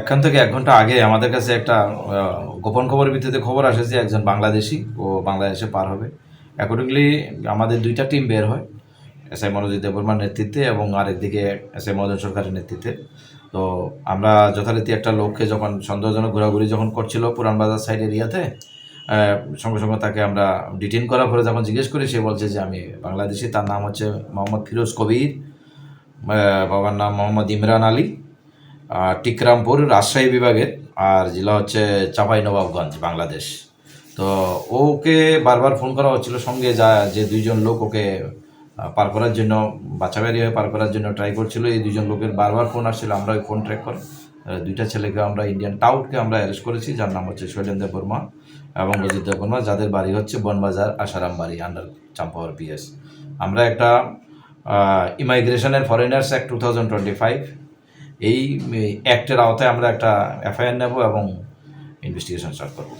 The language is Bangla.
এখান থেকে ১ ঘন্টা আগে আমাদের কাছে একটা গোপন খবরের ভিত্তিতে খবর আসে যে একজন বাংলাদেশি ও বাংলাদেশে পার হবে। অ্যাকর্ডিংলি আমাদের ২ টা টিম বের হয়। এসআই মনোজিৎ দেববর্মার নেতৃত্বে এবং আরেকদিকে এসআই মদন সরকারের নেতৃত্বে। তো আমরা যথারীতি একটা লোককে যখন সন্দেহজনক ঘোরাঘুরি যখন করছিল পুরান বাজার সাইড এরিয়াতে, সঙ্গে, সঙ্গে তাকে আমরা ডিটেইন করার পরে যখন জিজ্ঞেস করি সে বলছে যে আমি বাংলাদেশি। তার নাম হচ্ছে মোহাম্মদ ফিরোজ কবির, বাবার নাম মোহাম্মদ ইমরান আলী, টিকরামপুর রাজশাহী বিভাগের, আর জেলা হচ্ছে চাঁপাইনবাবগঞ্জ, বাংলাদেশ। তো ওকে বারবার ফোন করা হচ্ছিল, সঙ্গে যে ২ জন লোক ওকে পার করার জন্য, বাছাবাড়ি হয়ে পার করার জন্য ট্রাই করছিল, এই ২ জন লোকের বারবার ফোন আসছিল। আমরা ওই ফোন ট্র্যাক করে ২টা ছেলেকে আমরা ইন্ডিয়ান টাউটকে আমরা অ্যারেস্ট করেছি, যার নাম হচ্ছে শৈলেন দেববর্মা এবং অজিত দেববর্মা, যাদের বাড়ি হচ্ছে বনবাজার আসারাম বাড়ি, আন্ডার চাম্পাওয়ার পিএস। আমরা একটা ইমাইগ্রেশনের ফরেনার্স অ্যাক্ট 2025 এই অ্যাক্টের আওতায় আমরা একটা এফআইআর নেব এবং ইনভেস্টিগেশন স্টার্ট করব।